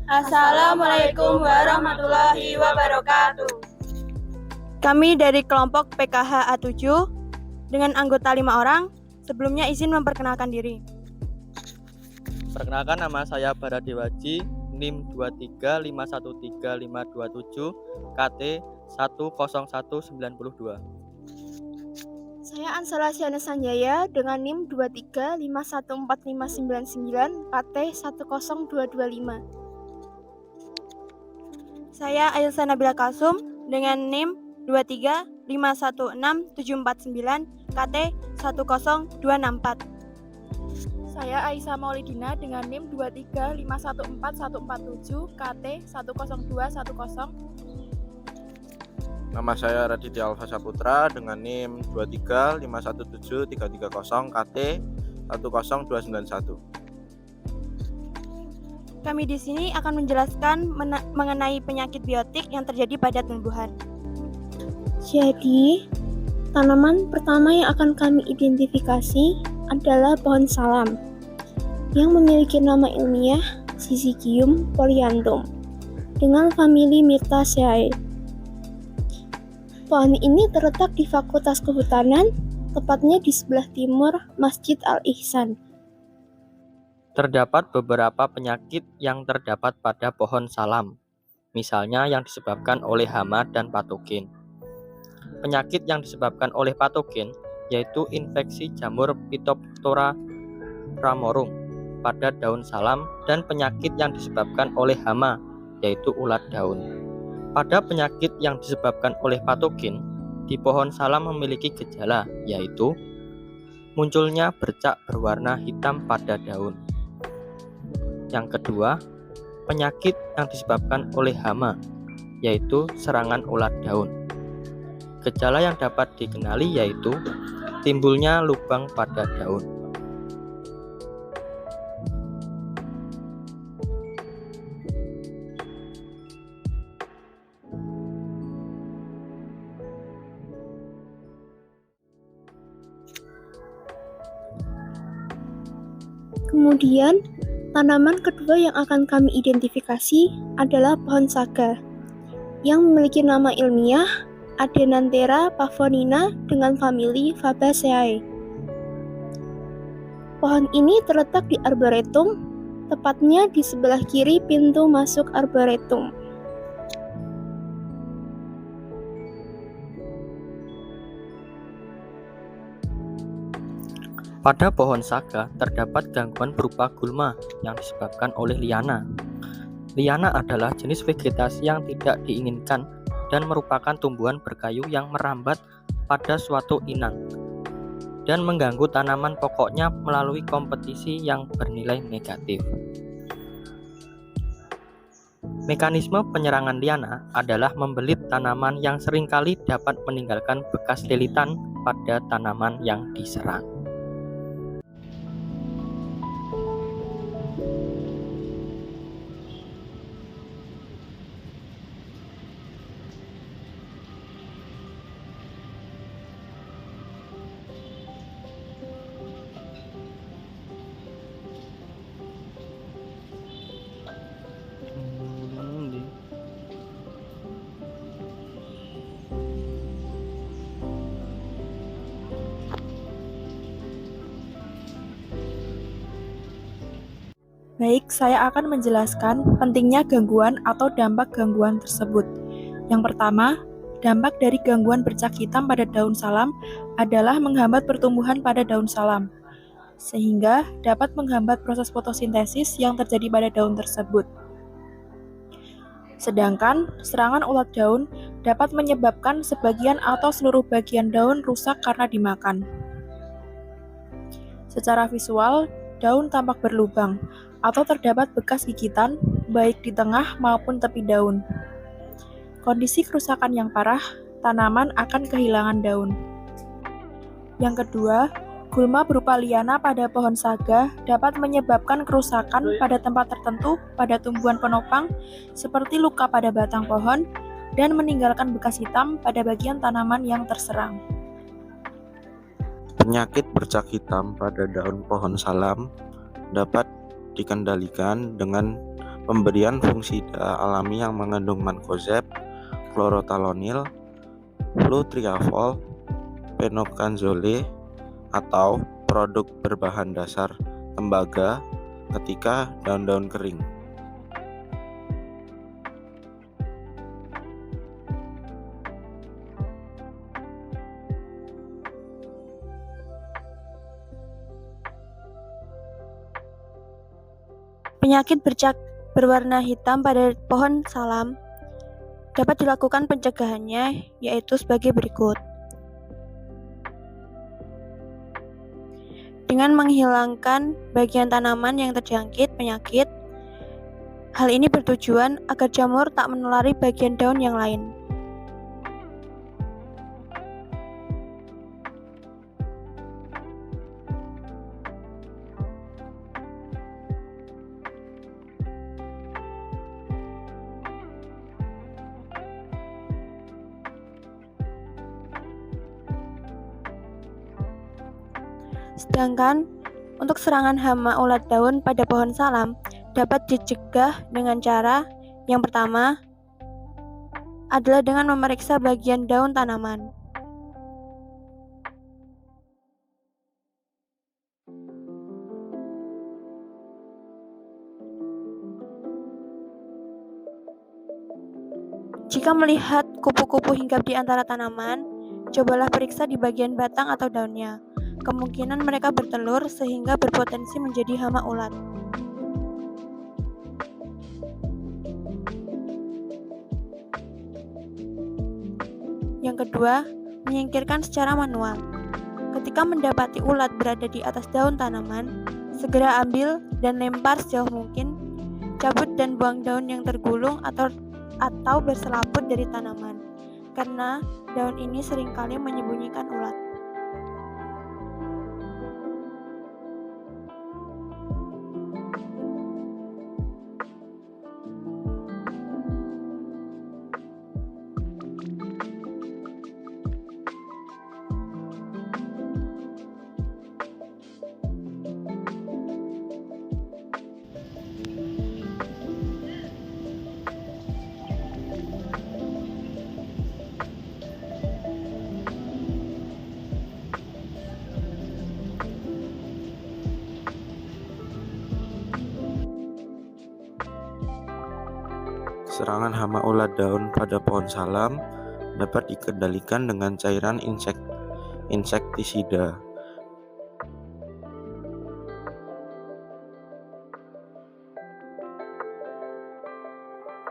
Assalamualaikum warahmatullahi wabarakatuh. Kami dari kelompok PKH A7 dengan anggota 5 orang. Sebelumnya izin memperkenalkan diri. Perkenalkan, nama saya Baradewaji, NIM 23513527, KT 10192. Saya Ansala Syana Sanjaya dengan NIM 23514599, KT 10225. Saya Ailsa Nabila Kalsum dengan NIM 2351679, KT 10264. Saya Aisyah Maulidina dengan NIM 235144147, KT 10210. Nama saya Raditya Alfa Saputra dengan NIM 235173330, KT 10291. Kami di sini akan menjelaskan mengenai penyakit biotik yang terjadi pada tumbuhan. Jadi, tanaman pertama yang akan kami identifikasi adalah pohon salam yang memiliki nama ilmiah Syzygium polyanthum dengan famili Myrtaceae. Pohon ini terletak di Fakultas Kehutanan, tepatnya di sebelah timur Masjid Al-Ihsan. Terdapat beberapa penyakit yang terdapat pada pohon salam, misalnya yang disebabkan oleh hama dan patogen. Penyakit yang disebabkan oleh patogen yaitu infeksi jamur Phytophthora ramorum pada daun salam dan penyakit yang disebabkan oleh hama yaitu ulat daun. Pada penyakit yang disebabkan oleh patogen, di pohon salam memiliki gejala yaitu munculnya bercak berwarna hitam pada daun. Yang kedua, penyakit yang disebabkan oleh hama yaitu serangan ulat daun. Gejala yang dapat dikenali yaitu timbulnya lubang pada daun. Kemudian, tanaman kedua yang akan kami identifikasi adalah pohon saga yang memiliki nama ilmiah Adenanthera pavonina dengan famili Fabaceae. Pohon ini terletak di arboretum, tepatnya di sebelah kiri pintu masuk arboretum. Pada pohon saga terdapat gangguan berupa gulma yang disebabkan oleh liana. Liana adalah jenis vegetasi yang tidak diinginkan dan merupakan tumbuhan berkayu yang merambat pada suatu inang dan mengganggu tanaman pokoknya melalui kompetisi yang bernilai negatif. Mekanisme penyerangan liana adalah membelit tanaman yang seringkali dapat meninggalkan bekas lilitan pada tanaman yang diserang. Baik, saya akan menjelaskan pentingnya gangguan atau dampak gangguan tersebut. Yang pertama, dampak dari gangguan bercak hitam pada daun salam adalah menghambat pertumbuhan pada daun salam, sehingga dapat menghambat proses fotosintesis yang terjadi pada daun tersebut. Sedangkan serangan ulat daun dapat menyebabkan sebagian atau seluruh bagian daun rusak karena dimakan. Secara visual, daun tampak berlubang atau terdapat bekas gigitan baik di tengah maupun tepi daun. Kondisi kerusakan yang parah, tanaman akan kehilangan daun. Yang kedua, gulma berupa liana pada pohon saga dapat menyebabkan kerusakan pada tempat tertentu pada tumbuhan penopang seperti luka pada batang pohon dan meninggalkan bekas hitam pada bagian tanaman yang terserang. Penyakit bercak hitam pada daun pohon salam dapat dikendalikan dengan pemberian fungisida alami yang mengandung mancozeb, chlorothalonil, flutriafol, penokanzole, atau produk berbahan dasar tembaga ketika daun-daun kering. Penyakit bercak berwarna hitam pada pohon salam dapat dilakukan pencegahannya yaitu sebagai berikut. Dengan menghilangkan bagian tanaman yang terjangkit penyakit, hal ini bertujuan agar jamur tak menulari bagian daun yang lain. Sedangkan untuk serangan hama ulat daun pada pohon salam dapat dicegah dengan cara yang pertama adalah dengan memeriksa bagian daun tanaman. Jika melihat kupu-kupu hinggap di antara tanaman, cobalah periksa di bagian batang atau daunnya. Kemungkinan mereka bertelur sehingga berpotensi menjadi hama ulat. Yang kedua, menyingkirkan secara manual. Ketika mendapati ulat berada di atas daun tanaman, segera ambil dan lempar sejauh mungkin. Cabut dan buang daun yang tergulung atau berselaput dari tanaman, karena daun ini seringkali menyembunyikan ulat. Serangan hama ulat daun pada pohon salam dapat dikendalikan dengan cairan insektisida.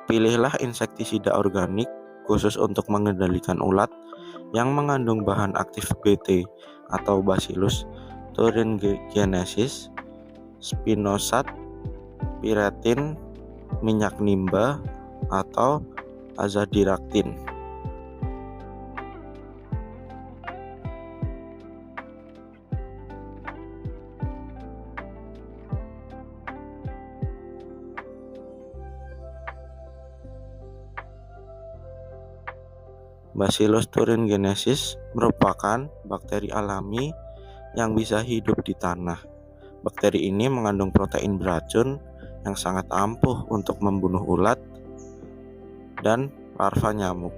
Pilihlah insektisida organik khusus untuk mengendalikan ulat yang mengandung bahan aktif Bt atau Bacillus thuringiensis, spinosad, piratin, minyak nimba, atau azadirachtin. Bacillus thuringiensis merupakan bakteri alami yang bisa hidup di tanah. Bakteri ini mengandung protein beracun yang sangat ampuh untuk membunuh ulat dan larva nyamuk.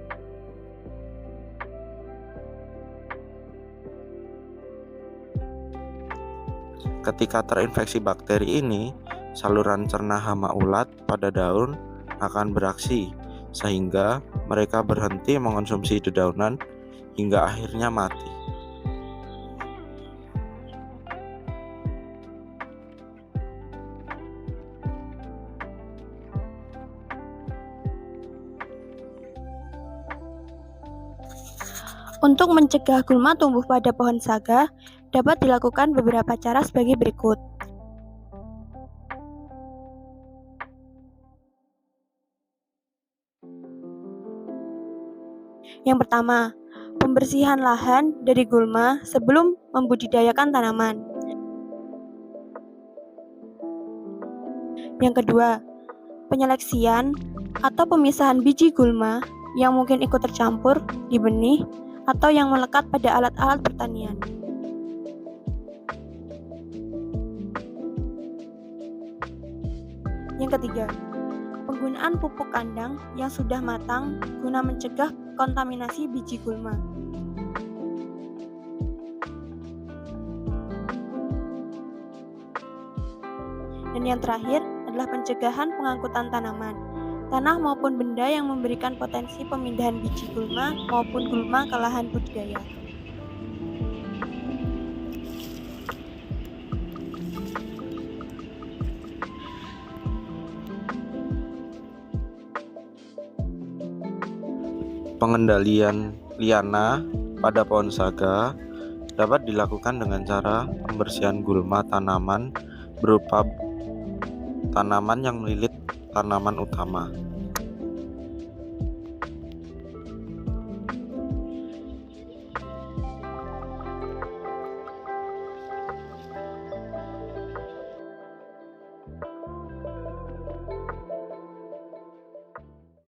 Ketika terinfeksi bakteri ini, saluran cerna hama ulat pada daun akan beraksi sehingga mereka berhenti mengonsumsi dedaunan hingga akhirnya mati. Untuk mencegah gulma tumbuh pada pohon saga, dapat dilakukan beberapa cara sebagai berikut. Yang pertama, pembersihan lahan dari gulma sebelum membudidayakan tanaman. Yang kedua, penyeleksian atau pemisahan biji gulma yang mungkin ikut tercampur di benih atau yang melekat pada alat-alat pertanian. Yang ketiga, penggunaan pupuk kandang yang sudah matang guna mencegah kontaminasi biji gulma. Dan yang terakhir adalah pencegahan pengangkutan tanaman, tanah maupun benda yang memberikan potensi pemindahan biji gulma maupun gulma ke lahan budidaya. Pengendalian liana pada pohon saga dapat dilakukan dengan cara pembersihan gulma tanaman berupa tanaman yang melilit tanaman utama.